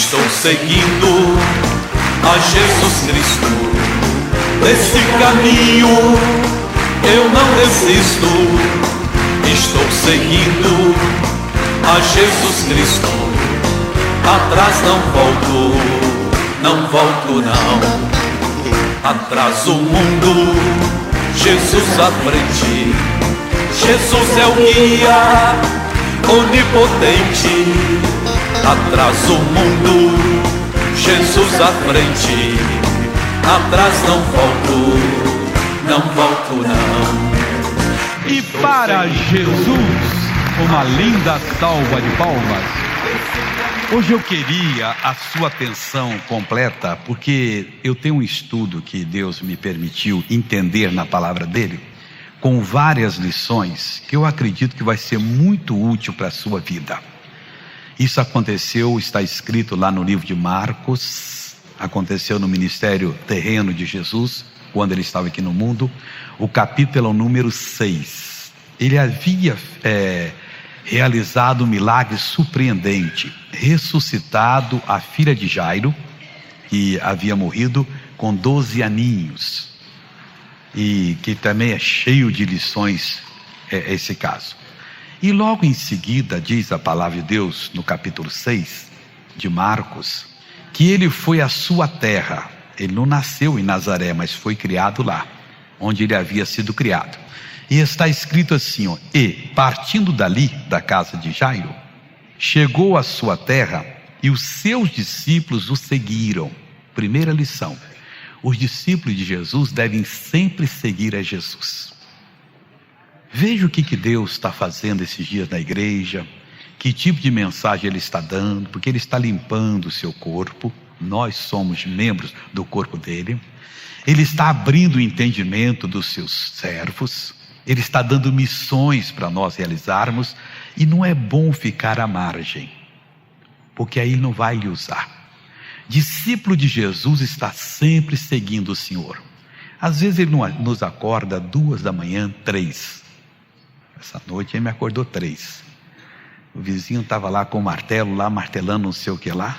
Estou seguindo a Jesus Cristo, nesse caminho eu não desisto. Estou seguindo a Jesus Cristo, atrás não volto, não volto não. Atrás o mundo, Jesus à frente. Jesus é o guia onipotente. Atrás o mundo, Jesus à frente. Atrás não volto, não volto não. E para Jesus, uma linda salva de palmas. Hoje eu queria a sua atenção completa, porque eu tenho um estudo que Deus me permitiu entender na palavra dele, com várias lições, que eu acredito que vai ser muito útil para a sua vida. Isso aconteceu, está escrito lá no livro de Marcos, aconteceu no ministério terreno de Jesus, quando ele estava aqui no mundo, o capítulo número 6. Ele havia realizado um milagre surpreendente, ressuscitado a filha de Jairo, que havia morrido com 12 aninhos, e que também é cheio de lições esse caso. E logo em seguida diz a palavra de Deus no capítulo 6 de Marcos, que ele foi à sua terra. Ele não nasceu em Nazaré, mas foi criado lá, onde ele havia sido criado. E está escrito assim, e partindo dali, da casa de Jairo, chegou à sua terra e os seus discípulos o seguiram. Primeira lição: os discípulos de Jesus devem sempre seguir a Jesus. Veja o que Deus está fazendo esses dias na igreja, que tipo de mensagem Ele está dando, porque Ele está limpando o seu corpo, nós somos membros do corpo dele. Ele está abrindo o entendimento dos seus servos, Ele está dando missões para nós realizarmos, e não é bom ficar à margem, porque aí Ele não vai lhe usar. Discípulo de Jesus está sempre seguindo o Senhor. Às vezes Ele nos acorda 2 da manhã, 3. Essa noite Ele me acordou 3. O vizinho estava lá com o martelo, lá martelando não sei o que lá.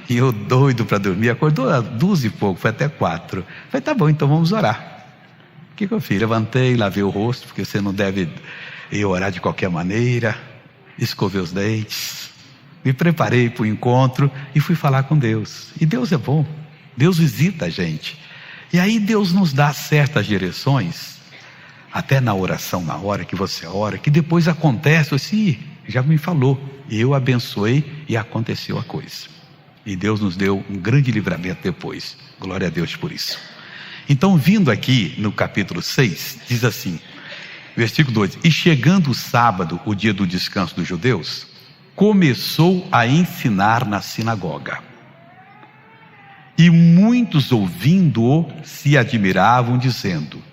E eu doido para dormir, acordou às 2 e pouco, foi até 4. Falei, tá bom, então vamos orar. O que eu fiz? Levantei, lavei o rosto, porque você não deve ir orar de qualquer maneira. Escovei os dentes, me preparei para o encontro e fui falar com Deus. E Deus é bom, Deus visita a gente. E aí Deus nos dá certas direções, até na oração, na hora que você ora, que depois acontece assim, já me falou. E eu abençoei e aconteceu a coisa. E Deus nos deu um grande livramento depois. Glória a Deus por isso. Então, vindo aqui no capítulo 6, diz assim, versículo 2: e chegando o sábado, o dia do descanso dos judeus, começou a ensinar na sinagoga. E muitos ouvindo-o se admiravam, dizendo: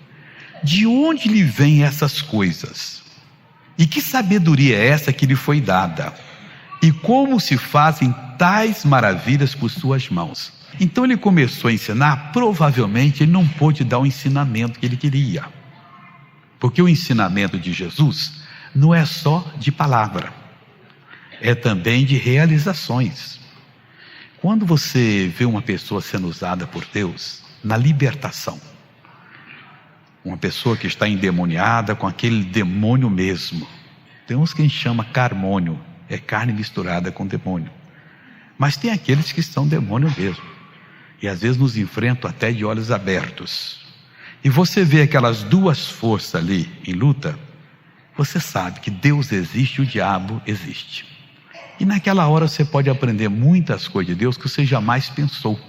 de onde lhe vêm essas coisas? E que sabedoria é essa que lhe foi dada? E como se fazem tais maravilhas por suas mãos? Então ele começou a ensinar. Provavelmente ele não pôde dar o ensinamento que ele queria, porque o ensinamento de Jesus não é só de palavra, é também de realizações. Quando você vê uma pessoa sendo usada por Deus na libertação, uma pessoa que está endemoniada com aquele demônio mesmo, tem uns que a gente chama carmônio, é carne misturada com demônio, mas tem aqueles que são demônio mesmo, e às vezes nos enfrentam até de olhos abertos, e você vê aquelas duas forças ali em luta, você sabe que Deus existe e o diabo existe. E naquela hora você pode aprender muitas coisas de Deus que você jamais pensou.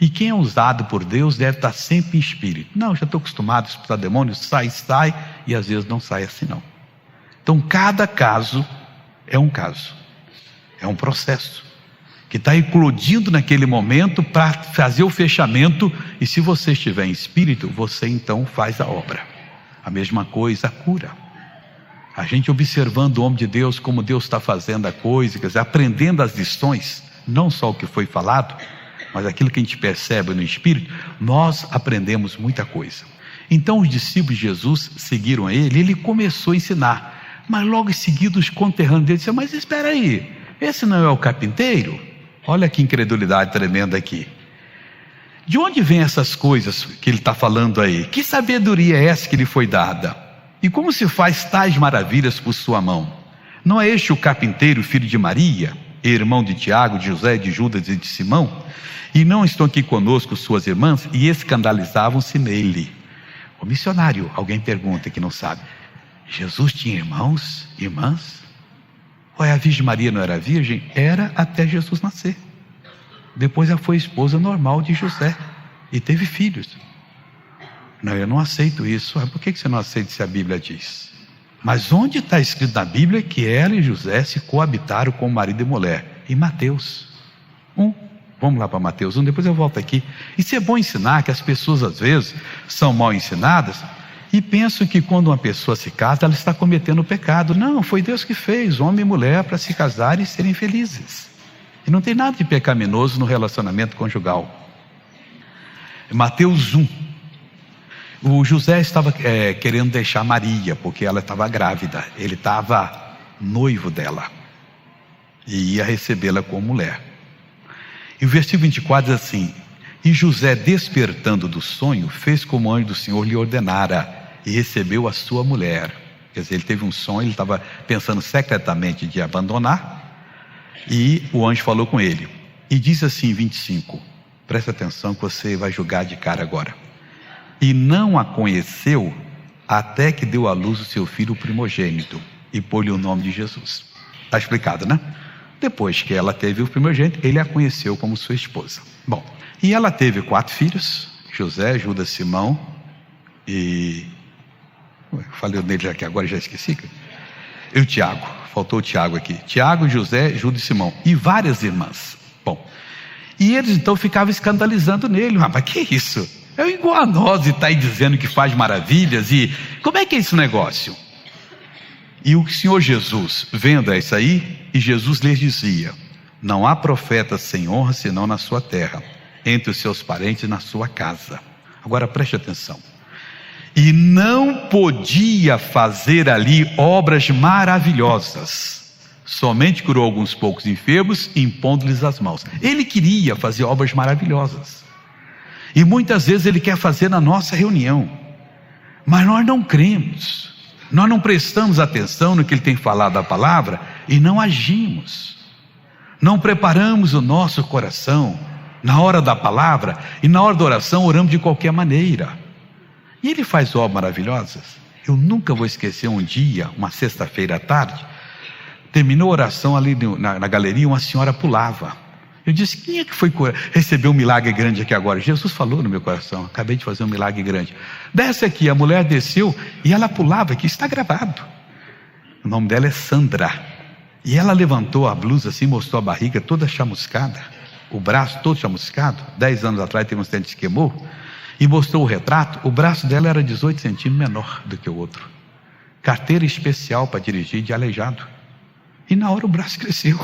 E quem é usado por Deus deve estar sempre em espírito. Não, já estou acostumado a expulsar demônios, sai, e às vezes não sai assim não. Então cada caso é um caso, é um processo que está eclodindo naquele momento para fazer o fechamento. E se você estiver em espírito, você então faz a obra. A mesma coisa, a cura. A gente observando o homem de Deus, como Deus está fazendo a coisa, quer dizer, aprendendo as lições, não só o que foi falado, mas aquilo que a gente percebe no Espírito, nós aprendemos muita coisa. Então os discípulos de Jesus seguiram a ele, e ele começou a ensinar, mas logo em seguida os conterrâneos dele disseram: mas espera aí, esse não é o carpinteiro? Olha que incredulidade tremenda aqui. De onde vêm essas coisas que ele está falando aí? Que sabedoria é essa que lhe foi dada? E como se faz tais maravilhas por sua mão? Não é este o carpinteiro, filho de Maria, irmão de Tiago, de José, de Judas e de Simão? E não estão aqui conosco suas irmãs? E escandalizavam-se nele. O missionário, alguém pergunta que não sabe, Jesus tinha irmãos, irmãs? Ou a Virgem Maria não era virgem? Era até Jesus nascer. Depois ela foi esposa normal de José e teve filhos. Não, eu não aceito isso. Por que você não aceita se a Bíblia diz? Mas onde está escrito na Bíblia que ela e José se coabitaram como marido e mulher? Em Mateus 1. Vamos lá para Mateus 1, depois eu volto aqui. Isso é bom ensinar, que as pessoas às vezes são mal ensinadas e pensam que quando uma pessoa se casa, ela está cometendo pecado. Não, foi Deus que fez homem e mulher para se casarem e serem felizes. E não tem nada de pecaminoso no relacionamento conjugal. Mateus 1. O José estava querendo deixar Maria, porque ela estava grávida. Ele estava noivo dela e ia recebê-la como mulher. E o versículo 24 diz assim: e José, despertando do sonho, fez como o anjo do Senhor lhe ordenara, e recebeu a sua mulher. Quer dizer, ele teve um sonho, ele estava pensando secretamente de abandonar, e o anjo falou com ele. E diz assim, 25, presta atenção que você vai julgar de cara agora. E não a conheceu até que deu à luz o seu filho primogênito, e pôs-lhe o nome de Jesus. Está explicado, né? Depois que ela teve o primogênito, ele a conheceu como sua esposa. Bom, e ela teve 4 filhos, José, Judas, Simão e... falei dele aqui agora, já esqueci. E o Tiago, faltou o Tiago aqui. Tiago, José, Judas e Simão. E várias irmãs. Bom, e eles então ficavam escandalizando nele. Mas que isso? É igual a nós e está aí dizendo que faz maravilhas. E como é que é esse negócio? E o Senhor Jesus, vendo isso aí, e Jesus lhes dizia: não há profeta sem honra senão na sua terra, entre os seus parentes e na sua casa. Agora preste atenção. E não podia fazer ali obras maravilhosas, somente curou alguns poucos enfermos, impondo-lhes as mãos. Ele queria fazer obras maravilhosas, e muitas vezes ele quer fazer na nossa reunião, mas nós não cremos, nós não prestamos atenção no que ele tem falado da palavra, e não agimos, não preparamos o nosso coração, na hora da palavra, e na hora da oração oramos de qualquer maneira. E ele faz obras maravilhosas. Eu nunca vou esquecer um dia, uma sexta-feira à tarde, terminou a oração ali na galeria, uma senhora pulava. Eu disse: quem é que foi receber um milagre grande aqui agora? Jesus falou no meu coração: acabei de fazer um milagre grande. Desce aqui. A mulher desceu e ela pulava aqui, está gravado. O nome dela é Sandra. E ela levantou a blusa assim, mostrou a barriga toda chamuscada, o braço todo chamuscado. 10 anos atrás teve um acidente que queimou. E mostrou o retrato. O braço dela era 18 centímetros menor do que o outro. Carteira especial para dirigir de aleijado. E na hora o braço cresceu.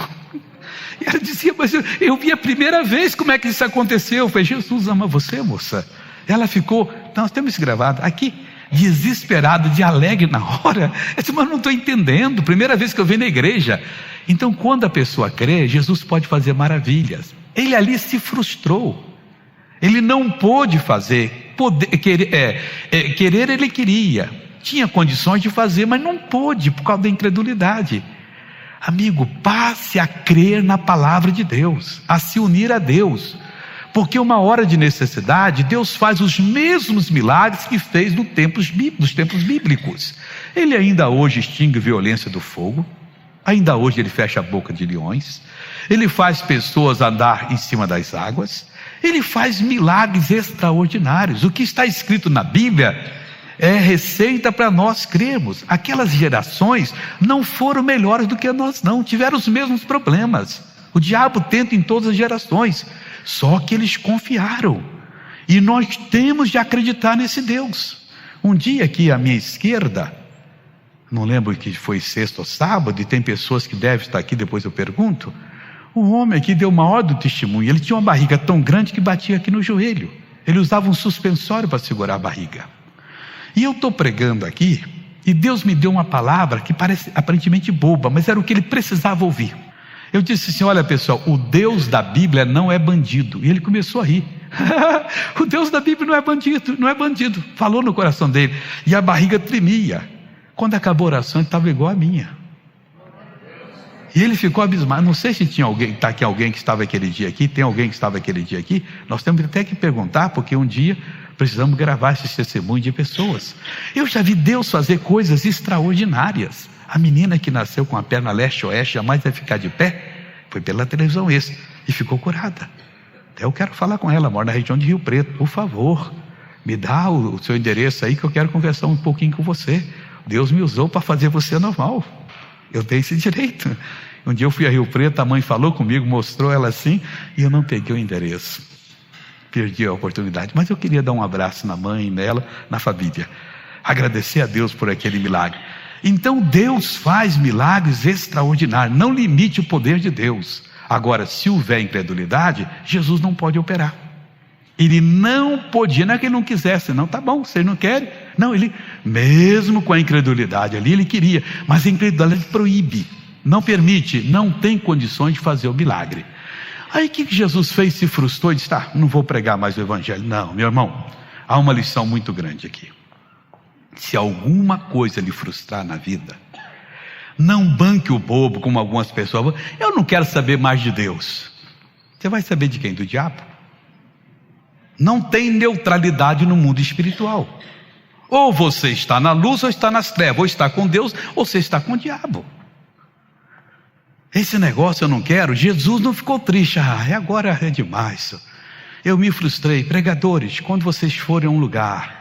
E ela dizia: mas eu vi a primeira vez como é que isso aconteceu. Eu falei: Jesus ama você, moça. Ela ficou, nós temos isso gravado aqui, desesperada, de alegre na hora. Eu disse: mas não estou entendendo, primeira vez que eu venho na igreja. Então quando a pessoa crê, Jesus pode fazer maravilhas. Ele ali se frustrou. Ele não pôde fazer, querer ele queria, tinha condições de fazer, mas não pôde por causa da incredulidade. Amigo, passe a crer na palavra de Deus, a se unir a Deus, porque uma hora de necessidade, Deus faz os mesmos milagres que fez nos tempos bíblicos. Ele ainda hoje extingue a violência do fogo, ainda hoje ele fecha a boca de leões, ele faz pessoas andar em cima das águas, ele faz milagres extraordinários. O que está escrito na Bíblia é receita para nós crermos. Aquelas gerações não foram melhores do que nós, não, tiveram os mesmos problemas. O diabo tenta em todas as gerações, só que eles confiaram, e nós temos de acreditar nesse Deus. Um dia aqui à minha esquerda, não lembro que foi sexta ou sábado, e tem pessoas que devem estar aqui, depois eu pergunto. Um homem aqui deu uma hora do testemunho. Ele tinha uma barriga tão grande que batia aqui no joelho. Ele usava um suspensório para segurar a barriga. E eu estou pregando aqui, e Deus me deu uma palavra que parece aparentemente boba, mas era o que ele precisava ouvir. Eu disse assim: olha pessoal, o Deus da Bíblia não é bandido. E ele começou a rir. O Deus da Bíblia não é bandido, não é bandido. Falou no coração dele. E a barriga tremia. Quando acabou a oração, ele estava igual a minha. E ele ficou abismado. Não sei se tinha alguém, está aqui alguém que estava aquele dia aqui. Tem alguém que estava aquele dia aqui. Nós temos até que perguntar, porque um dia precisamos gravar esses testemunhos de pessoas. Eu já vi Deus fazer coisas extraordinárias. A menina que nasceu com a perna leste-oeste, jamais vai ficar de pé, foi pela televisão esse, e ficou curada. Até eu quero falar com ela, mora na região de Rio Preto. Por favor, me dá o seu endereço aí, que eu quero conversar um pouquinho com você. Deus me usou para fazer você normal. Eu tenho esse direito. Um dia eu fui a Rio Preto, a mãe falou comigo, mostrou ela assim, e eu não peguei o endereço. Perdi a oportunidade, mas eu queria dar um abraço na mãe, nela, na família. Agradecer a Deus por aquele milagre. Então Deus faz milagres extraordinários. Não limite o poder de Deus. Agora, se houver incredulidade, Jesus não pode operar. Ele não podia, não é que ele não quisesse, não, tá bom, vocês não querem. Não, ele, mesmo com a incredulidade ali, ele queria. Mas a incredulidade proíbe, não permite, não tem condições de fazer o milagre. Aí o que Jesus fez? Se frustrou e disse: tá, não vou pregar mais o evangelho. Não, meu irmão, há uma lição muito grande aqui. Se alguma coisa lhe frustrar na vida, não banque o bobo como algumas pessoas. Eu não quero saber mais de Deus. Você vai saber de quem? Do diabo. Não tem neutralidade no mundo espiritual. Ou você está na luz ou está nas trevas. Ou está com Deus ou você está com o diabo. Esse negócio eu não quero. Jesus não ficou triste. Agora é demais. Eu me frustrei. Pregadores, quando vocês forem a um lugar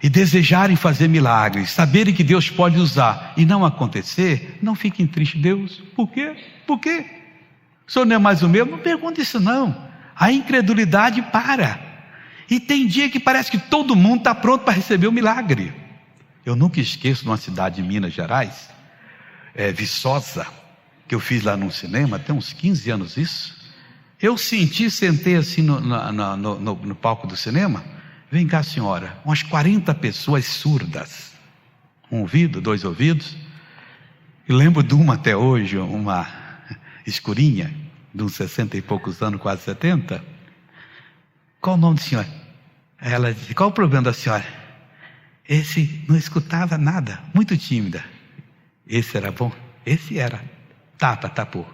e desejarem fazer milagres, saberem que Deus pode usar e não acontecer, não fiquem tristes. Deus, por quê? Por quê? O senhor não é mais o mesmo? Não pergunte isso não. A incredulidade para. E tem dia que parece que todo mundo está pronto para receber o milagre. Eu nunca esqueço de uma cidade de Minas Gerais, Viçosa, que eu fiz lá num cinema, tem uns 15 anos isso. Eu sentei assim no palco do cinema. Vem cá, senhora, umas 40 pessoas surdas, um ouvido, 2 ouvidos. E lembro de uma até hoje, uma escurinha, de uns 60 e poucos anos, quase 70. Qual o nome da senhora? Ela disse: qual o problema da senhora? Esse não escutava nada, muito tímida. Esse era bom? Esse era. Tapou.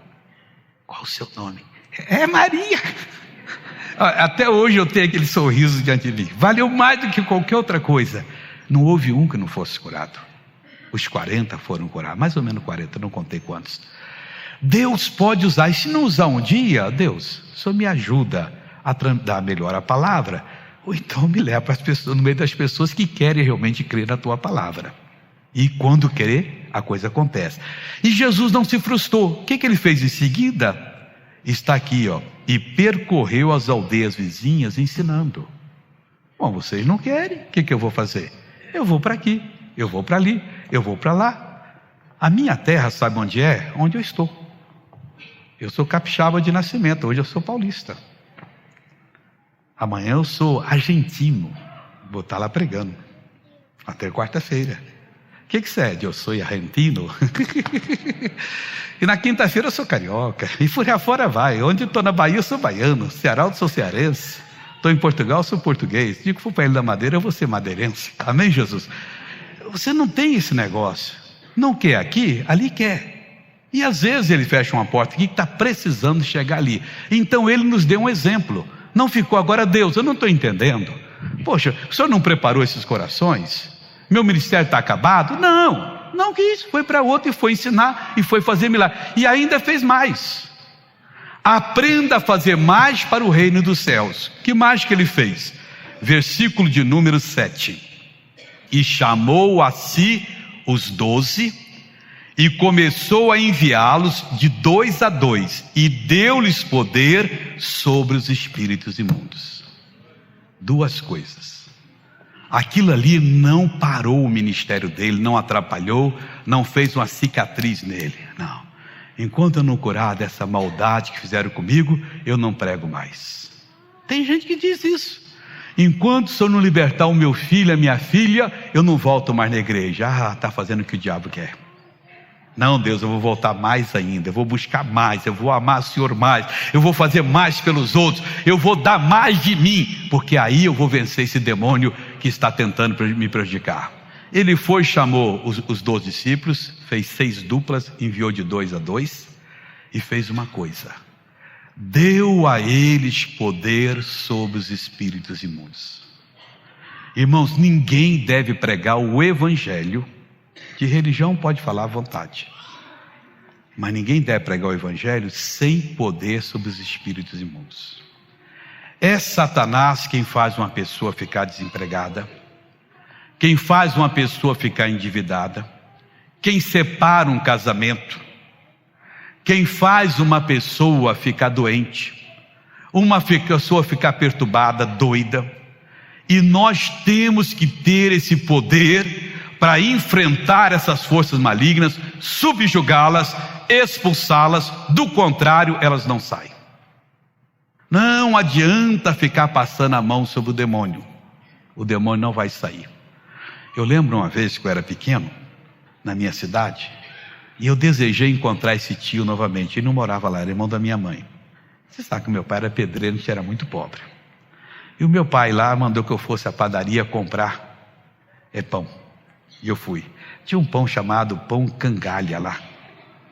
Qual o seu nome? É Maria. Até hoje eu tenho aquele sorriso diante de mim. Valeu mais do que qualquer outra coisa. Não houve um que não fosse curado. Os 40 foram curados, mais ou menos 40, não contei quantos. Deus pode usar, e se não usar um dia, Deus, o Senhor me ajuda a dar melhor a palavra, ou então me leva para as pessoas, no meio das pessoas que querem realmente crer na tua palavra. E quando querer, a coisa acontece. E Jesus não se frustrou. O que ele fez em seguida? Está aqui, e percorreu as aldeias vizinhas ensinando. Bom, vocês não querem, o que eu vou fazer? Eu vou para aqui, eu vou para ali, eu vou para lá. A minha terra, sabe onde é? Onde eu estou. Eu sou capixaba de nascimento, hoje eu sou paulista. Amanhã eu sou argentino, vou estar lá pregando, até quarta-feira. O que você é? Eu sou argentino. E na quinta-feira eu sou carioca. E por aí afora vai. Onde eu estou na Bahia eu sou baiano. Ceará eu sou cearense. Estou em Portugal eu sou português. Digo que for para Ilha da Madeira eu vou ser madeirense. Amém, Jesus? Você não tem esse negócio. Não quer aqui, ali quer. E às vezes ele fecha uma porta aqui que está precisando chegar ali. Então ele nos deu um exemplo. Não ficou agora, Deus, eu não estou entendendo. Poxa, o senhor não preparou esses corações? Meu ministério está acabado? Não quis, foi para outro e foi ensinar e foi fazer milagre. E ainda fez mais. Aprenda a fazer mais para o reino dos céus. Que mais que ele fez? Versículo de número 7. E chamou a si os 12 e começou a enviá-los de 2 a 2 e deu-lhes poder sobre os espíritos imundos. 2 coisas. Aquilo ali não parou o ministério dele, não atrapalhou, não fez uma cicatriz nele, não. Enquanto eu não curar dessa maldade que fizeram comigo, eu não prego mais. Tem gente que diz isso. Enquanto o senhor não libertar o meu filho, a minha filha, eu não volto mais na igreja. Está fazendo o que o diabo quer. Não, Deus, eu vou voltar mais ainda, eu vou buscar mais, eu vou amar o Senhor mais, eu vou fazer mais pelos outros, eu vou dar mais de mim, porque aí eu vou vencer esse demônio que está tentando me prejudicar. Ele foi, chamou os 12 discípulos, fez 6 duplas, enviou de 2 a 2 e fez uma coisa: deu a eles poder sobre os espíritos imundos. Irmãos, ninguém deve pregar o evangelho. De religião pode falar à vontade, mas ninguém deve pregar o evangelho sem poder sobre os espíritos imundos. É Satanás quem faz uma pessoa ficar desempregada, quem faz uma pessoa ficar endividada, quem separa um casamento, quem faz uma pessoa ficar doente, uma pessoa ficar perturbada, doida. E nós temos que ter esse poder para enfrentar essas forças malignas, subjugá-las, expulsá-las. Do contrário, elas não saem. Não adianta ficar passando a mão sobre o demônio não vai sair. Eu lembro uma vez que eu era pequeno, na minha cidade, e eu desejei encontrar esse tio novamente. Ele não morava lá, era irmão da minha mãe. Você sabe que meu pai era pedreiro, a gente era muito pobre. E o meu pai lá mandou que eu fosse à padaria comprar pão. E eu fui. Tinha um pão chamado pão cangalha lá.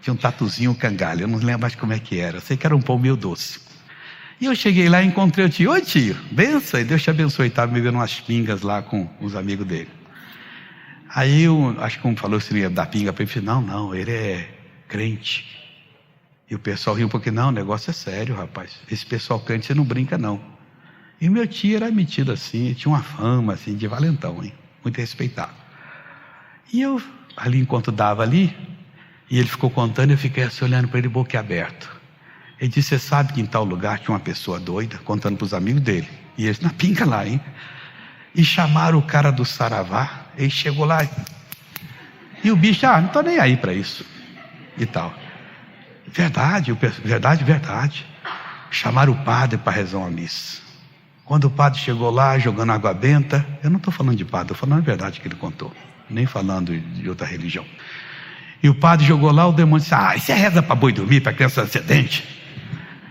Tinha um tatuzinho cangalha, eu não lembro mais como é que era. Eu sei que era um pão meio doce. E eu cheguei lá e encontrei o tio. Oi, tio, benção, e Deus te abençoe. Estava me vendo umas pingas lá com os amigos dele. Aí eu acho que um falou que você ia dar pinga para ele. Eu falei, não, ele é crente. E o pessoal riu um pouquinho. Não, o negócio é sério, rapaz. Esse pessoal crente você não brinca não. E o meu tio era metido assim, tinha uma fama assim de valentão, hein? Muito respeitado. E eu, ali enquanto dava ali, e ele ficou contando, eu fiquei assim olhando para ele boquiaberto. Ele disse, você sabe que em tal lugar tinha uma pessoa doida, contando para os amigos dele. E eles na pinca lá, hein? E chamaram o cara do saravá, ele chegou lá, e o bicho, não estou nem aí para isso, e tal. Verdade. Chamaram o padre para rezar uma missa. Quando o padre chegou lá, jogando água benta, eu não estou falando de padre, estou falando a verdade que ele contou, nem falando de outra religião. E o padre jogou lá, o demônio disse, isso é reza para boi dormir, para criança acidente.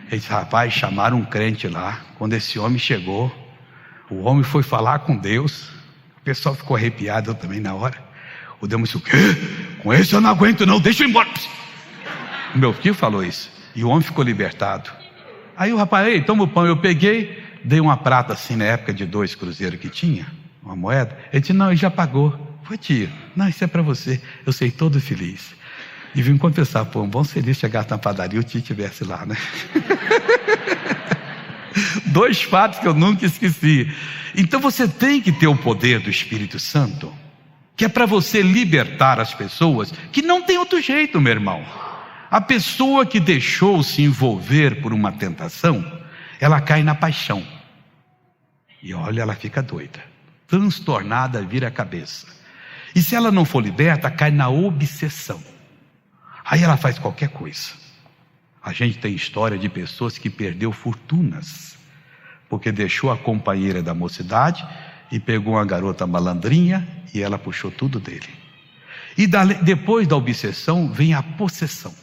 Ele disse, rapaz, chamaram um crente lá. Quando esse homem chegou, o homem foi falar com Deus, o pessoal ficou arrepiado, eu também na hora. O demônio disse, o quê? Com esse eu não aguento não, deixa eu ir embora. O meu tio falou isso, e o homem ficou libertado. Aí o rapaz, ei, toma o pão. Eu peguei, dei uma prata assim na época de 2 cruzeiros que tinha, uma moeda. Ele disse, não, ele já pagou. Foi, tio, não, isso é para você. Eu sei, todo feliz. E vim confessar, um bom seria chegar na padaria e o tio estivesse lá, né? 2 fatos que eu nunca esqueci. Então você tem que ter o poder do Espírito Santo, que é para você libertar as pessoas, que não tem outro jeito, meu irmão. A pessoa que deixou se envolver por uma tentação, ela cai na paixão. E olha, ela fica doida, transtornada, vira a cabeça. E se ela não for liberta, cai na obsessão. Aí ela faz qualquer coisa. A gente tem história de pessoas que perdeu fortunas, porque deixou a companheira da mocidade e pegou uma garota malandrinha e ela puxou tudo dele. E depois da obsessão vem a possessão.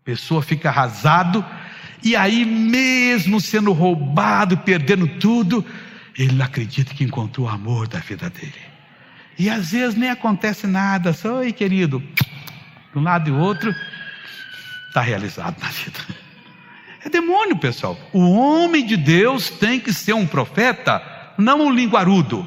A pessoa fica arrasado, e aí mesmo sendo roubado, perdendo tudo, ele acredita que encontrou o amor da vida dele. E às vezes nem acontece nada, só, oi querido, de um lado e do outro, está realizado na vida. É demônio, pessoal. O homem de Deus tem que ser um profeta, não um linguarudo,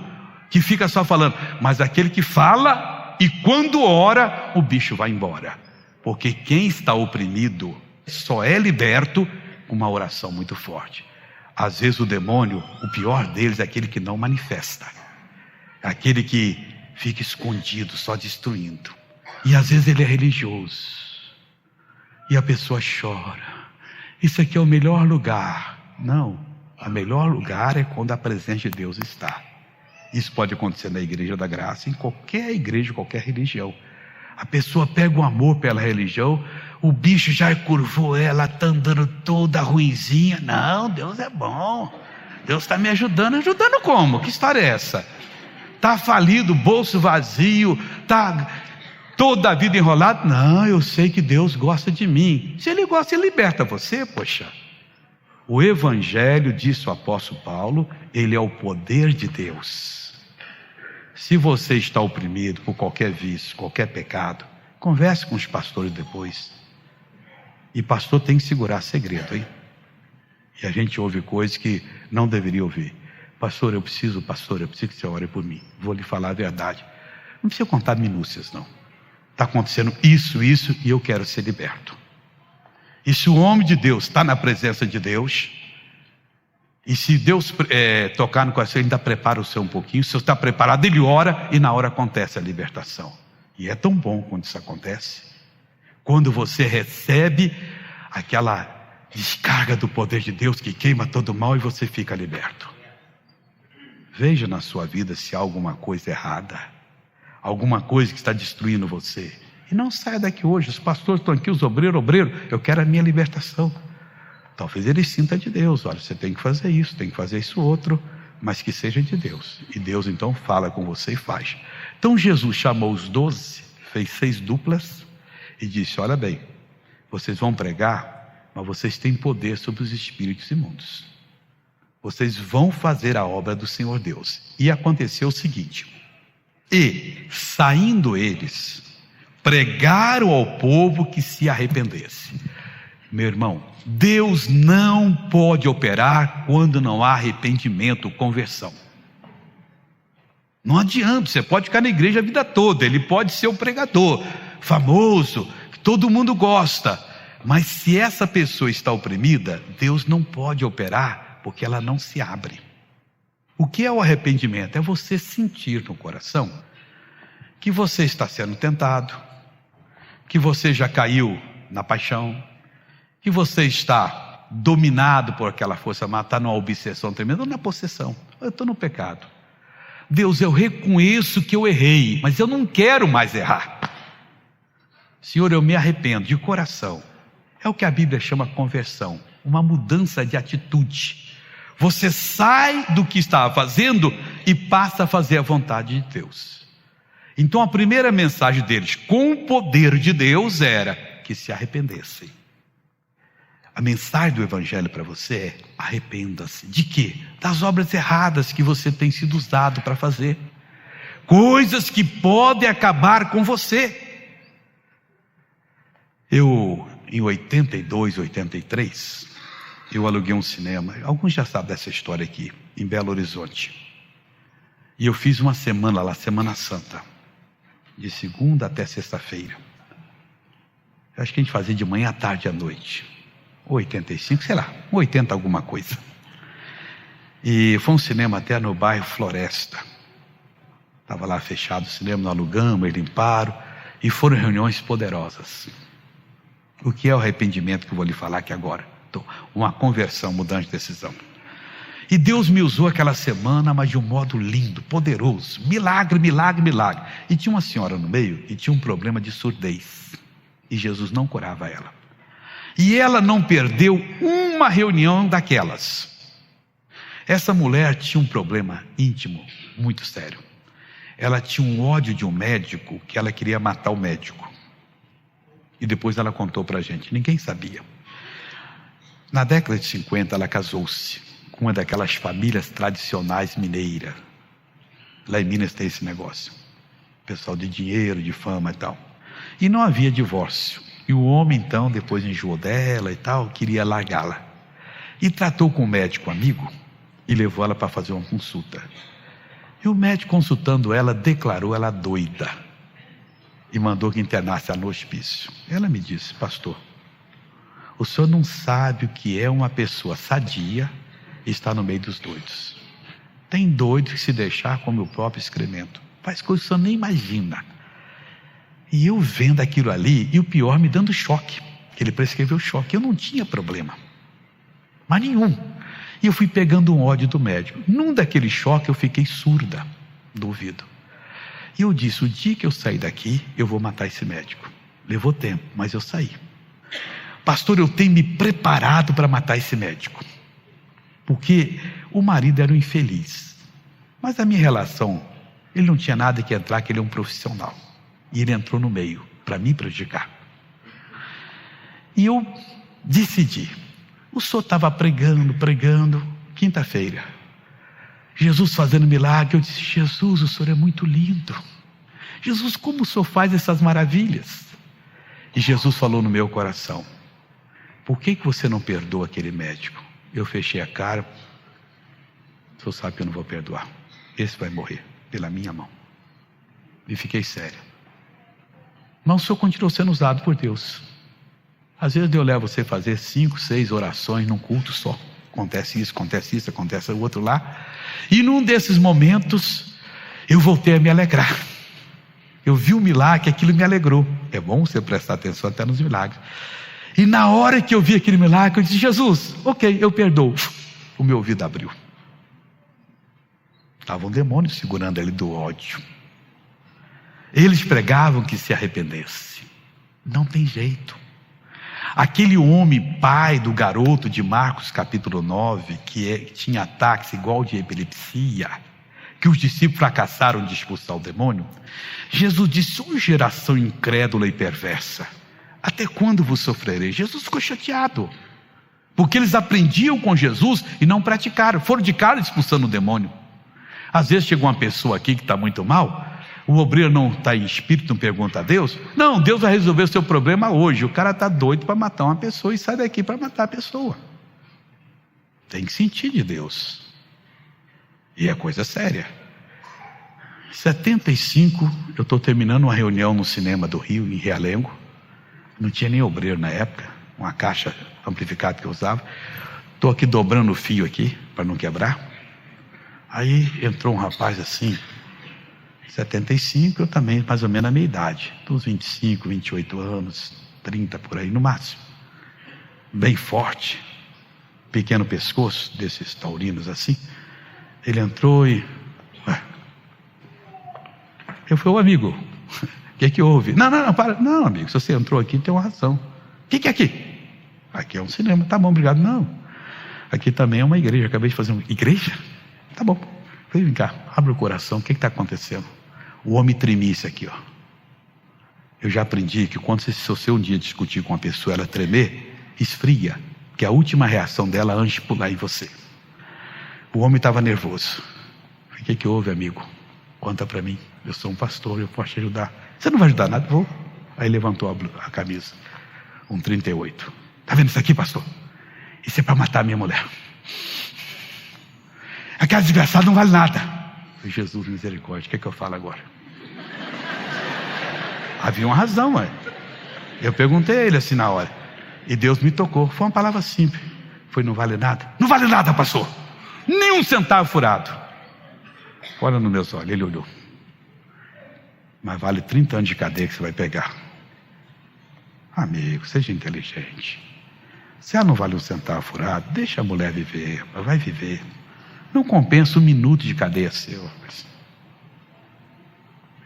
que fica só falando, mas aquele que fala, e quando ora, o bicho vai embora. Porque quem está oprimido só é liberto com uma oração muito forte. Às vezes o demônio, o pior deles é aquele que não manifesta, aquele que fica escondido, só destruindo. E às vezes ele é religioso, e a pessoa chora, isso aqui é o melhor lugar. Não, o melhor lugar é quando a presença de Deus está. Isso pode acontecer na Igreja da Graça, em qualquer igreja, qualquer religião. A pessoa pega o amor pela religião, o bicho já curvou ela, está andando toda ruinzinha. Não, Deus é bom, Deus está me ajudando. Ajudando como? Que história é essa? Está falido, bolso vazio, está Toda a vida enrolado? Não, eu sei que Deus gosta de mim. Se Ele gosta, Ele liberta você, poxa. O Evangelho, disse o apóstolo Paulo, ele é o poder de Deus. Se você está oprimido por qualquer vício, qualquer pecado, converse com os pastores depois. E pastor tem que segurar segredo, hein? E a gente ouve coisas que não deveria ouvir. Pastor, eu preciso que você ore por mim. Vou lhe falar a verdade. Não precisa contar minúcias, não. Está acontecendo isso, e eu quero ser liberto. E se o homem de Deus está na presença de Deus, e se Deus tocar no coração, ele ainda prepara o seu um pouquinho. Se você está preparado, ele ora, e na hora acontece a libertação. E é tão bom quando isso acontece. Quando você recebe aquela descarga do poder de Deus que queima todo o mal e você fica liberto. Veja na sua vida se há alguma coisa errada, alguma coisa que está destruindo você. E não saia daqui hoje. Os pastores estão aqui, os obreiros, eu quero a minha libertação. Talvez ele sinta de Deus, olha, você tem que fazer isso outro, mas que seja de Deus. E Deus então fala com você e faz. Então Jesus chamou os 12, fez 6 duplas e disse: olha bem, vocês vão pregar, mas vocês têm poder sobre os espíritos imundos. Vocês vão fazer a obra do Senhor Deus. E aconteceu o seguinte: e saindo eles, pregaram ao povo que se arrependesse. Meu irmão, Deus não pode operar quando não há arrependimento, conversão. Não adianta, você pode ficar na igreja a vida toda, ele pode ser o pregador famoso, que todo mundo gosta, mas se essa pessoa está oprimida, Deus não pode operar, porque ela não se abre. O que é o arrependimento? É você sentir no coração que você está sendo tentado, que você já caiu na paixão, que você está dominado por aquela força má, está numa obsessão tremenda, ou na possessão. Eu estou no pecado. Deus, eu reconheço que eu errei, mas eu não quero mais errar. Senhor, eu me arrependo de coração. É o que a Bíblia chama conversão, uma mudança de atitude. Você sai do que estava fazendo e passa a fazer a vontade de Deus. Então a primeira mensagem deles, com o poder de Deus, era que se arrependessem. A mensagem do Evangelho para você é: arrependa-se. De quê? Das obras erradas que você tem sido usado para fazer. Coisas que podem acabar com você. Eu, em 82, 83, eu aluguei um cinema. Alguns já sabem dessa história aqui, em Belo Horizonte. E eu fiz uma semana lá, Semana Santa, de segunda até sexta-feira. Eu acho que a gente fazia de manhã à tarde à noite. 85, sei lá, 80 alguma coisa. E foi um cinema até no bairro Floresta. Estava lá fechado o cinema, nós alugamos, eles limparam. E foram reuniões poderosas. O que é o arrependimento que eu vou lhe falar aqui agora? Então, uma conversão, mudança de decisão. E Deus me usou aquela semana, mas de um modo lindo, poderoso. Milagre, milagre, milagre. E tinha uma senhora no meio que tinha um problema de surdez. E Jesus não curava ela. E ela não perdeu uma reunião daquelas. Essa mulher tinha um problema íntimo, muito sério. Ela tinha um ódio de um médico, que ela queria matar o médico. E depois ela contou para a gente, ninguém sabia. Na década de 50 ela casou-se com uma daquelas famílias tradicionais mineiras. Lá em Minas tem esse negócio. Pessoal de dinheiro, de fama e tal. E não havia divórcio. E o homem então, depois enjoou dela e tal, queria largá-la. E tratou com o médico amigo e levou ela para fazer uma consulta. E o médico, consultando ela, declarou ela doida. E mandou que internasse ela no hospício. Ela me disse: pastor, o senhor não sabe o que é uma pessoa sadia e está no meio dos doidos. Tem doido que se deixar como o próprio excremento. Faz coisas que o senhor nem imagina. E eu vendo aquilo ali, e o pior, me dando choque. Ele prescreveu choque. Eu não tinha problema, mas nenhum. E eu fui pegando um ódio do médico. Num daquele choque eu fiquei surda do ouvido. E eu disse: o dia que eu sair daqui, eu vou matar esse médico. Levou tempo, mas eu saí. Pastor, eu tenho me preparado para matar esse médico. Porque o marido era um infeliz. Mas a minha relação, ele não tinha nada que entrar, que ele é um profissional. e ele entrou no meio para me prejudicar. E eu decidi. O senhor estava pregando, quinta-feira. Jesus fazendo milagre. Eu disse: Jesus, o senhor é muito lindo. Jesus, como o senhor faz essas maravilhas? E Jesus falou no meu coração: por que você não perdoa aquele médico? Eu fechei a cara. O senhor sabe que eu não vou perdoar. Esse vai morrer pela minha mão. E fiquei sério. Mas o senhor continuou sendo usado por Deus. Às vezes Deus leva você a fazer 5, 6 orações num culto só. Acontece isso, acontece o outro lá. E num desses momentos, eu voltei a me alegrar. Eu vi um milagre, aquilo me alegrou. É bom você prestar atenção até nos milagres. E na hora que eu vi aquele milagre, eu disse: Jesus, ok, eu perdoo. O meu ouvido abriu. Estava um demônio segurando ele do ódio. Eles pregavam que se arrependesse. Não tem jeito. Aquele homem, pai do garoto de Marcos capítulo 9, que tinha ataques igual de epilepsia, que os discípulos fracassaram de expulsar o demônio, Jesus disse: ô geração incrédula e perversa, até quando vos sofrerei? Jesus ficou chateado, porque eles aprendiam com Jesus e não praticaram, foram de cara expulsando o demônio. Às vezes chega uma pessoa aqui que está muito mal, o obreiro não está em espírito, não pergunta a Deus. Não, Deus vai resolver o seu problema hoje. O cara está doido para matar uma pessoa e sai daqui para matar a pessoa. Tem que sentir de Deus. E é coisa séria. 75, eu estou terminando uma reunião no cinema do Rio, em Realengo. Não tinha nem obreiro na época, uma caixa amplificada que eu usava. Estou aqui dobrando o fio aqui, para não quebrar. Aí entrou um rapaz assim, 75, eu também, mais ou menos a minha idade, uns 25, 28 anos, 30 por aí no máximo, bem forte, pequeno pescoço, desses taurinos assim. Ele entrou e eu falei: ô amigo, o que houve? Não, para, não amigo, se você entrou aqui tem uma razão. O que é aqui? Aqui é um cinema. Tá bom, obrigado. Não, aqui também é uma igreja, acabei de fazer uma igreja. Tá bom, vem cá, abre o coração, o que está acontecendo? O homem tremisse aqui, ó. Eu já aprendi que quando se você um dia discutir com uma pessoa, ela tremer, esfria, que a última reação dela é antes de pular em você. O homem estava nervoso. O que houve, amigo? Conta para mim, eu sou um pastor, eu posso te ajudar. Você não vai ajudar nada? Vou. Aí levantou a camisa, um 38. Tá vendo isso aqui, pastor? Isso é para matar a minha mulher. Aquela desgraçada não vale nada. Jesus, misericórdia, o que eu falo agora? Havia uma razão, ué. Eu perguntei a ele assim na hora, e Deus me tocou. Foi uma palavra simples. Foi: não vale nada? Não vale nada, pastor. Nem um centavo furado. Olha nos meus olhos. Ele olhou: mas vale 30 anos de cadeia que você vai pegar. Amigo, seja inteligente. Se ela não vale um centavo furado, deixa a mulher viver. Ela vai viver. Não compensa 1 minuto de cadeia seu.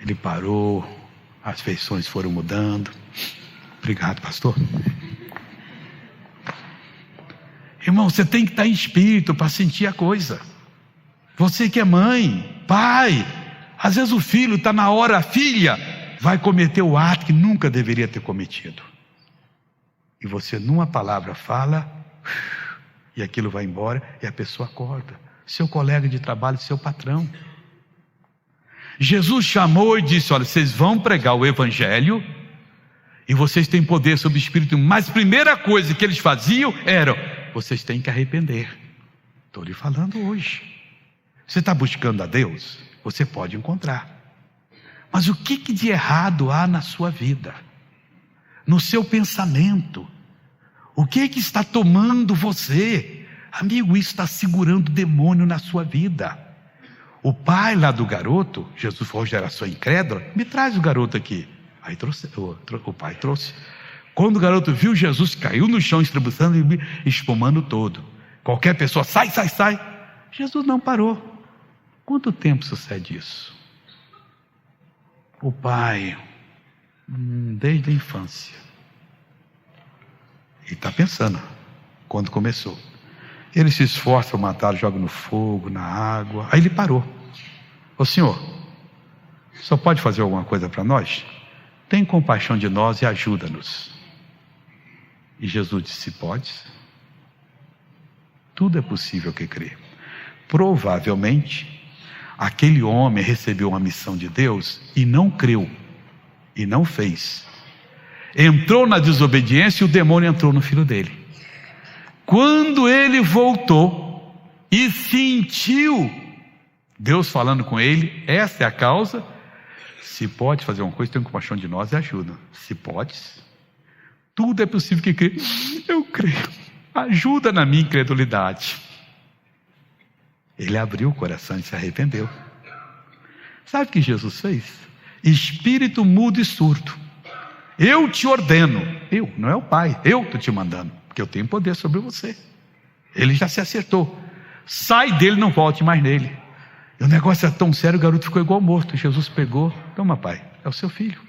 Ele parou, as feições foram mudando. Obrigado, pastor. Irmão, você tem que estar em espírito para sentir a coisa. Você que é mãe, pai, às vezes o filho está na hora, a filha vai cometer o ato que nunca deveria ter cometido. E você numa palavra fala, e aquilo vai embora, e a pessoa acorda. Seu colega de trabalho, seu patrão. Jesus chamou e disse: olha, vocês vão pregar o evangelho e vocês têm poder sobre o Espírito, mas a primeira coisa que eles faziam era: vocês têm que arrepender. Estou lhe falando hoje. Você está buscando a Deus? Você pode encontrar. Mas o que de errado há na sua vida? No seu pensamento? O que está tomando você? Amigo, isso está segurando o demônio na sua vida. O pai lá do garoto, Jesus falou: geração incrédula, me traz o garoto aqui. Aí trouxe, o pai trouxe. Quando o garoto viu Jesus, caiu no chão, estrebuçando e espumando todo. Qualquer pessoa, sai. Jesus não parou. Quanto tempo sucede isso? O pai, desde a infância. Ele está pensando, quando começou. Ele se esforça para matar, joga no fogo, na água. Aí ele parou. Ô senhor, só pode fazer alguma coisa para nós? tem compaixão de nós e ajuda-nos. E Jesus disse: podes? Tudo é possível que crê. Provavelmente, aquele homem recebeu uma missão de Deus e não creu, e não fez. Entrou na desobediência e o demônio entrou no filho dele. Quando ele voltou e sentiu Deus falando com ele, essa é a causa. Se pode fazer uma coisa, tem compaixão de nós e ajuda. Se podes, tudo é possível que crê. Eu creio, ajuda na minha incredulidade. Ele abriu o coração e se arrependeu. Sabe o que Jesus fez? Espírito mudo e surdo, eu te ordeno. Eu, não é o Pai, eu estou te mandando, porque eu tenho poder sobre você. Ele já se acertou. Sai dele, não volte mais nele. E o negócio é tão sério, o garoto ficou igual morto. Jesus pegou: toma, pai, é o seu filho.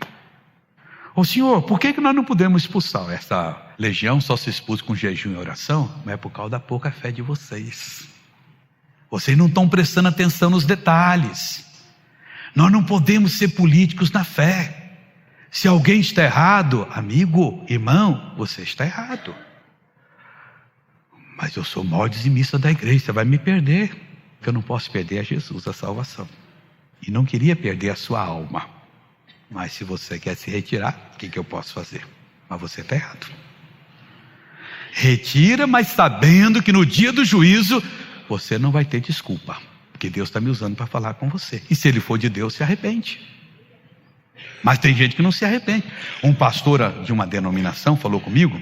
Ô Senhor, por que nós não podemos expulsar? Essa legião só se expulsa com jejum e oração, mas é por causa da pouca fé de vocês. Vocês não estão prestando atenção nos detalhes. Nós não podemos ser políticos na fé. Se alguém está errado, amigo, irmão, você está errado. Mas eu sou o maior dizimista da igreja, você vai me perder. Porque eu não posso perder a Jesus, a salvação. E não queria perder a sua alma. Mas se você quer se retirar, o que eu posso fazer? Mas você está errado. Retira, mas sabendo que no dia do juízo você não vai ter desculpa, porque Deus está me usando para falar com você. E se ele for de Deus, se arrepende. Mas tem gente que não se arrepende. Um pastor de uma denominação falou comigo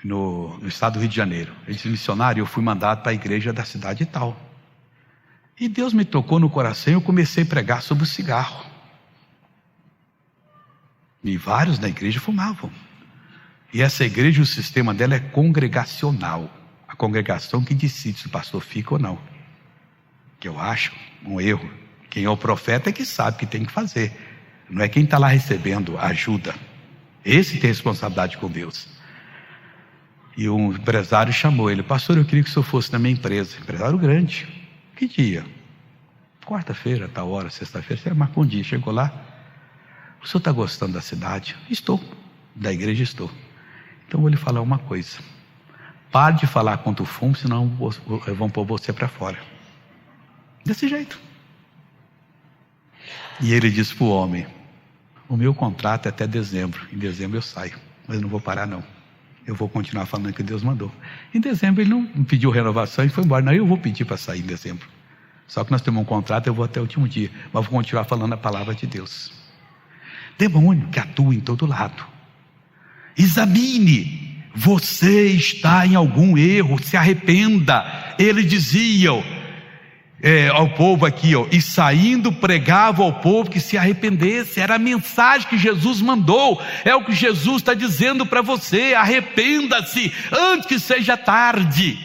no estado do Rio de Janeiro. Ele disse: missionário, eu fui mandado para a igreja da cidade tal. E Deus me tocou no coração e eu comecei a pregar sobre o cigarro. E vários na igreja fumavam. E essa igreja, o sistema dela é congregacional. A congregação que decide se o pastor fica ou não. Que eu acho um erro. Quem é o profeta é que sabe o que tem que fazer. Não é quem está lá recebendo ajuda. Esse tem responsabilidade com Deus. E um empresário chamou ele: pastor, eu queria que o senhor fosse na minha empresa. Empresário grande. Que dia? Quarta-feira, tal hora, sexta-feira. Você marcou um dia, chegou lá. O senhor está gostando da cidade? Estou. Da igreja estou. Então vou lhe falar uma coisa. Pare de falar contra o fumo, senão vão pôr você para fora. Desse jeito. E ele disse para o homem: o meu contrato é até dezembro. Em dezembro eu saio, mas eu não vou parar não. Eu vou continuar falando que Deus mandou. Em dezembro ele não pediu renovação e foi embora. Não, eu vou pedir para sair em dezembro. Só que nós temos um contrato, eu vou até o último dia. Mas vou continuar falando a palavra de Deus. Demônio que atua em todo lado. Examine. Você está em algum erro, se arrependa. Eles diziam ao povo aqui, e saindo pregava ao povo que se arrependesse. Era a mensagem que Jesus mandou. É o que Jesus está dizendo para você: arrependa-se antes que seja tarde.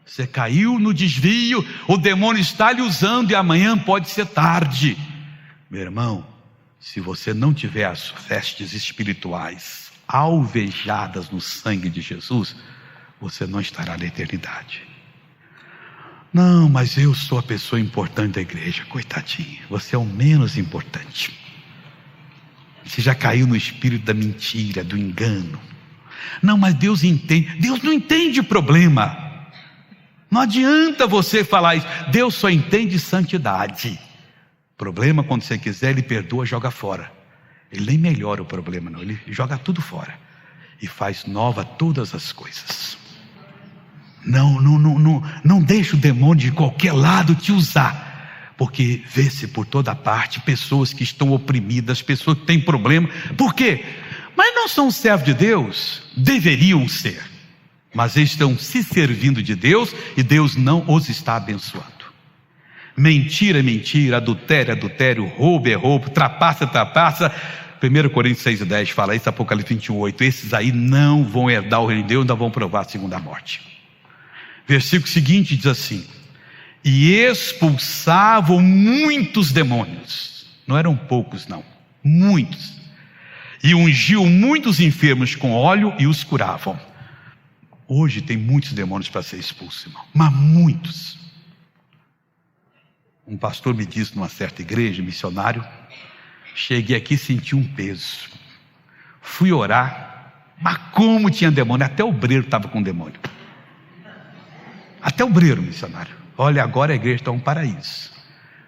Você caiu no desvio, o demônio está lhe usando e amanhã pode ser tarde. Meu irmão, se você não tiver as vestes espirituais alvejadas no sangue de Jesus, você não estará na eternidade. Não, mas eu sou a pessoa importante da igreja. Coitadinho, você é o menos importante. Você já caiu no espírito da mentira, do engano. Não, mas Deus entende. Deus não entende problema. Não adianta você falar isso. Deus só entende santidade. Problema, quando você quiser, Ele perdoa, joga fora. Ele nem melhora o problema não, Ele joga tudo fora e faz nova todas as coisas. Não deixe o demônio de qualquer lado te usar, porque vê-se por toda parte pessoas que estão oprimidas, pessoas que têm problema. Por quê? Mas não são servos de Deus? Deveriam ser, mas eles estão se servindo de Deus e Deus não os está abençoando. Mentira é mentira, adultério é adultério, roubo é roubo, trapaça é trapaça. 1 Coríntios 6:10 fala isso, Apocalipse 21:8. Esses aí não vão herdar o reino de Deus, não vão provar a segunda morte. Versículo seguinte diz assim: e expulsavam muitos demônios. Não eram poucos não, muitos. E ungiam muitos enfermos com óleo e os curavam. Hoje tem muitos demônios para ser expulsos, irmão, mas muitos. Um pastor me disse numa certa igreja, missionário, Cheguei aqui e senti um peso. Fui orar, mas como tinha demônio, até o obreiro estava com demônio. Até o obreiro, missionário. Olha, agora a igreja está um paraíso.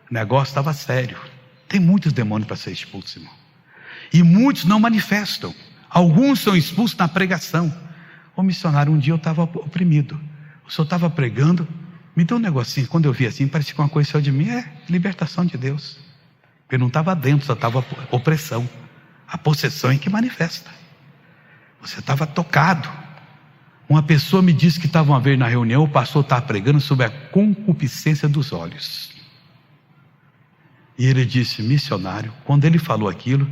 O negócio estava sério. Tem muitos demônios para ser expulsos, irmão. E muitos não manifestam. Alguns são expulsos na pregação. Ô missionário, um dia eu estava oprimido. O senhor estava pregando, me deu um negocinho. Quando eu vi assim, parecia que uma coisa saiu de mim. É libertação de Deus. Porque não estava dentro, só estava opressão. A possessão é que manifesta. Você estava tocado. Uma pessoa me disse que estava uma vez na reunião, o pastor estava pregando sobre a concupiscência dos olhos. E ele disse, missionário, quando ele falou aquilo,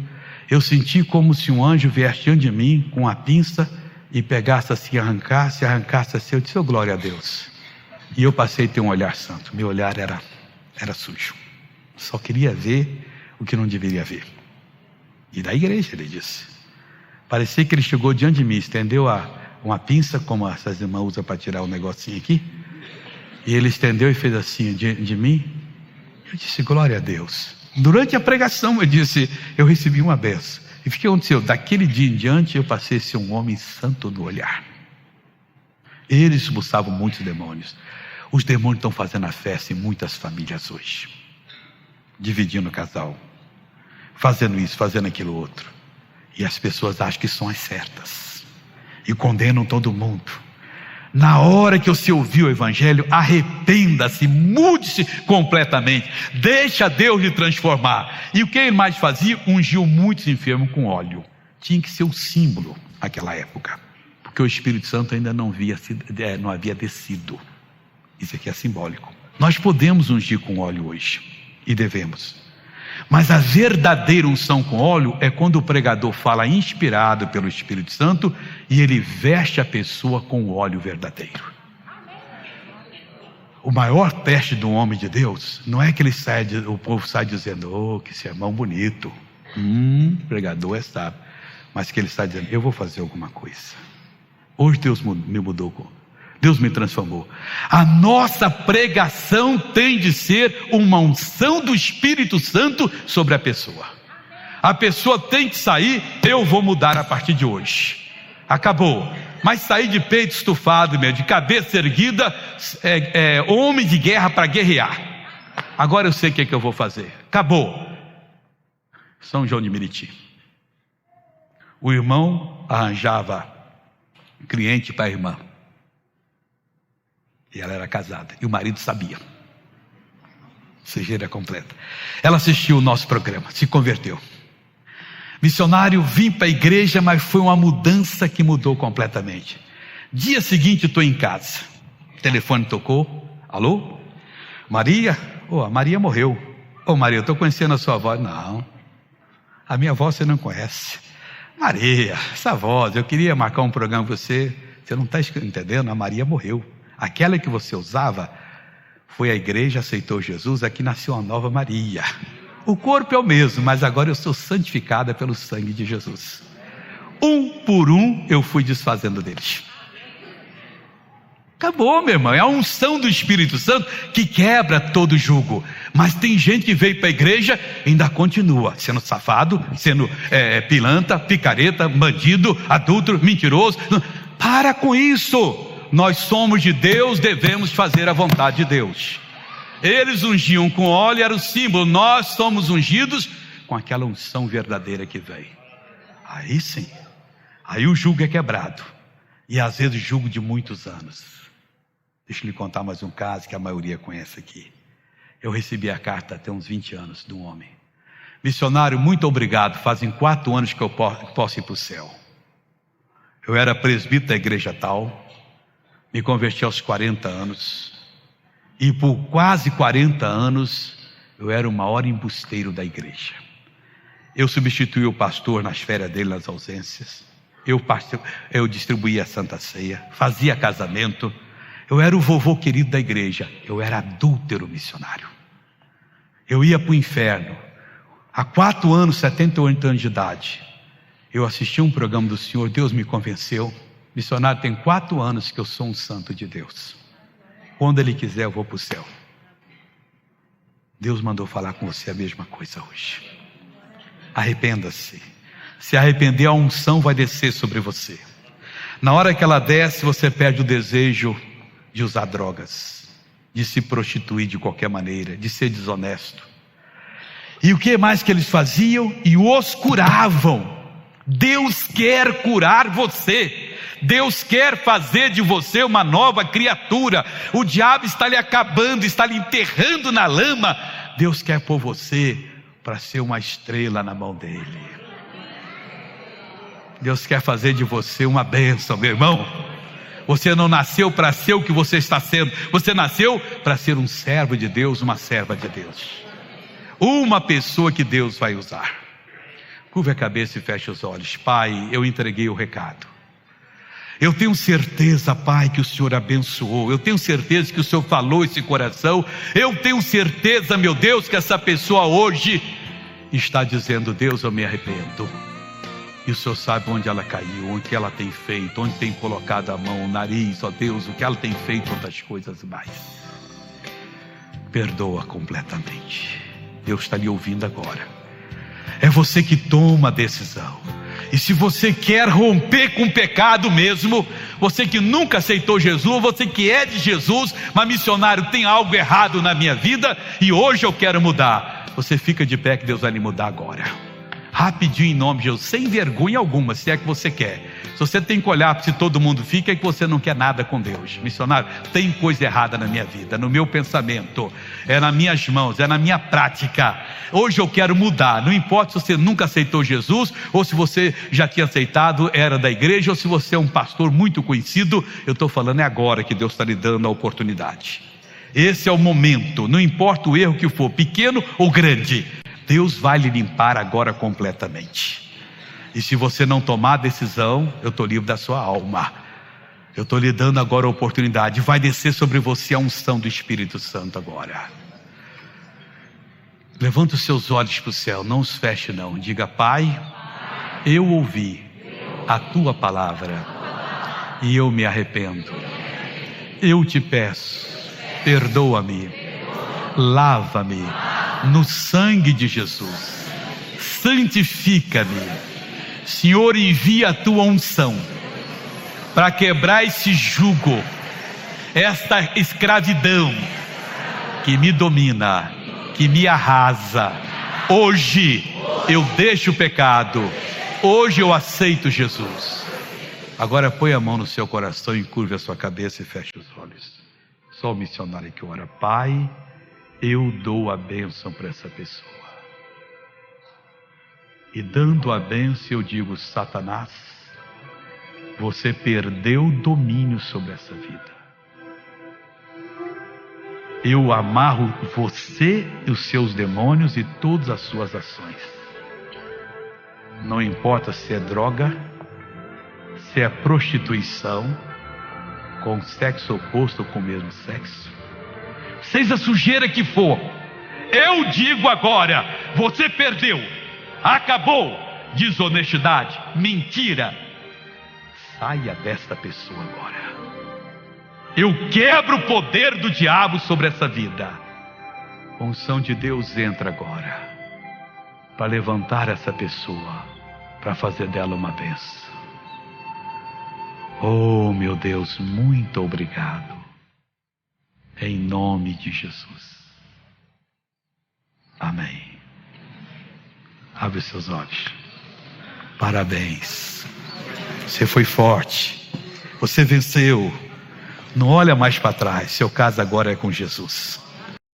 eu senti como se um anjo viesse diante de mim com a pinça e pegasse assim, arrancasse assim. Eu disse, oh, glória a Deus. E eu passei a ter um olhar santo. Meu olhar era sujo. Só queria ver o que não deveria ver. E da igreja, ele disse. Parecia que ele chegou diante de mim, estendeu uma pinça, como essas irmãs usam para tirar o negocinho aqui. E ele estendeu e fez assim de mim. Eu disse, glória a Deus. Durante a pregação, eu disse, eu recebi uma benção. E o que aconteceu? Daquele dia em diante, eu passei a ser um homem santo no olhar. Eles expulsavam muitos demônios. Os demônios estão fazendo a festa em muitas famílias hoje. Dividindo o casal. Fazendo isso, fazendo aquilo outro. E as pessoas acham que são as certas. E condenam todo mundo. Na hora que você ouvir o evangelho, arrependa-se, mude-se completamente. Deixa Deus lhe transformar. E o que ele mais fazia? Ungiu muitos enfermos com óleo. Tinha que ser o símbolo naquela época. Porque o Espírito Santo ainda não havia descido. Isso aqui é simbólico. Nós podemos ungir com óleo hoje. E devemos. Mas a verdadeira unção com óleo é quando o pregador fala inspirado pelo Espírito Santo e ele veste a pessoa com o óleo verdadeiro. O maior teste do homem de Deus não é que o povo sai dizendo, oh, que sermão bonito. Pregador é sábio. Mas que ele está dizendo, eu vou fazer alguma coisa. Hoje Deus me mudou. Deus me transformou. A nossa pregação tem de ser uma unção do Espírito Santo sobre a pessoa. A pessoa tem que sair, eu vou mudar a partir de hoje. Acabou. Mas sair de peito estufado mesmo, de cabeça erguida, homem de guerra para guerrear. Agora eu sei o que é que eu vou fazer. Acabou. São João de Meriti. O irmão arranjava cliente para a irmã. E ela era casada. E o marido sabia. Cegueira completa. Ela assistiu o nosso programa. Se converteu. Missionário, vim para a igreja, mas foi uma mudança que mudou completamente. Dia seguinte, estou em casa. O telefone tocou. Alô? Maria? A Maria morreu. Maria, eu estou conhecendo a sua voz. Não. A minha voz você não conhece. Maria, essa voz, eu queria marcar um programa com você. Você não está entendendo? A Maria morreu. Aquela que você usava, foi a igreja, aceitou Jesus, aqui nasceu uma nova Maria. O corpo é o mesmo, mas agora eu sou santificada pelo sangue de Jesus. Um por um, eu fui desfazendo deles. Acabou, meu irmão, é a unção do Espírito Santo que quebra todo jugo. Mas tem gente que veio para a igreja e ainda continua sendo safado, sendo pilantra, picareta, bandido, adúltero, mentiroso. Para com isso. Nós somos de Deus, devemos fazer a vontade de Deus. Eles ungiam com óleo, era o símbolo. Nós somos ungidos com aquela unção verdadeira que vem. Aí sim, aí o jugo é quebrado. E às vezes jugo de muitos anos. Deixa eu lhe contar mais um caso que a maioria conhece aqui. Eu recebi a carta até uns 20 anos de um homem. Missionário, muito obrigado, fazem 4 anos que eu posso ir para o céu. Eu era presbítero da igreja tal. Me converti aos 40 anos. E por quase 40 anos, eu era o maior embusteiro da igreja. Eu substituí o pastor nas férias dele, nas ausências. Eu distribuía a Santa Ceia. Fazia casamento. Eu era o vovô querido da igreja. Eu era adúltero missionário. Eu ia para o inferno. Há 4 anos, 78 anos de idade. Eu assisti um programa do Senhor. Deus me convenceu. Missionário, tem 4 anos que eu sou um santo de Deus. Quando Ele quiser eu vou para o céu. Deus mandou falar com você a mesma coisa hoje. arrependa-se. Se arrepender, a unção vai descer sobre você. Na hora que ela desce, você perde o desejo de usar drogas, de se prostituir de qualquer maneira, de ser desonesto. E o que mais que eles faziam? E os curavam. Deus quer curar você. Deus quer fazer de você uma nova criatura. O diabo está lhe acabando, está lhe enterrando na lama. Deus quer pôr você para ser uma estrela na mão dele. Deus quer fazer de você uma bênção, meu irmão. Você não nasceu para ser o que você está sendo. Você nasceu para ser um servo de Deus, uma serva de Deus. Uma pessoa que Deus vai usar. Curva a cabeça e feche os olhos. Pai, eu entreguei o recado. Eu tenho certeza, Pai, que o Senhor abençoou. Eu tenho certeza que o Senhor falou esse coração. Eu tenho certeza, meu Deus, que essa pessoa hoje está dizendo: Deus, eu me arrependo. E o Senhor sabe onde ela caiu, o que ela tem feito, onde tem colocado a mão, o nariz, ó Deus, o que ela tem feito, outras coisas mais. Perdoa completamente. Deus está lhe ouvindo agora. É você que toma a decisão. E se você quer romper com o pecado mesmo, você que nunca aceitou Jesus, você que é de Jesus, mas missionário, tem algo errado na minha vida e hoje eu quero mudar. Você fica de pé que Deus vai lhe mudar agora. Rapidinho, em nome de Jesus, sem vergonha alguma, se é que você quer. Se você tem que olhar se todo mundo fica, é que você não quer nada com Deus. Missionário, tem coisa errada na minha vida, no meu pensamento, é nas minhas mãos, é na minha prática. Hoje eu quero mudar. Não importa se você nunca aceitou Jesus, ou se você já tinha aceitado, era da igreja, ou se você é um pastor muito conhecido. Eu estou falando é agora que Deus está lhe dando a oportunidade. Esse é o momento, não importa o erro que for, pequeno ou grande, Deus vai lhe limpar agora completamente. E se você não tomar a decisão, eu estou livre da sua alma. Eu estou lhe dando agora a oportunidade. Vai descer sobre você a unção do Espírito Santo agora. Levanta os seus olhos para o céu, não os feche não. Diga: Pai, eu ouvi a tua palavra e eu me arrependo. Eu te peço, perdoa-me, lava-me no sangue de Jesus, santifica-me. Senhor, envia a tua unção para quebrar esse jugo, esta escravidão que me domina, que me arrasa. Hoje eu deixo o pecado, hoje eu aceito Jesus. Agora põe a mão no seu coração e curve a sua cabeça e feche os olhos. Só o missionário que ora. Pai, eu dou a bênção para essa pessoa. E dando a bênção eu digo: Satanás, você perdeu o domínio sobre essa vida. Eu amarro você e os seus demônios e todas as suas ações. Não importa se é droga, se é prostituição, com sexo oposto ou com o mesmo sexo, seja a sujeira que for, eu digo agora: você perdeu, acabou. Desonestidade, mentira, saia desta pessoa agora. Eu quebro o poder do diabo sobre essa vida. A unção de Deus entra agora para levantar essa pessoa, para fazer dela uma bênção. Oh, meu Deus, muito obrigado. Em nome de Jesus. Amém. Abre os seus olhos. Parabéns. Você foi forte. Você venceu. Não olha mais para trás. Seu caso agora é com Jesus.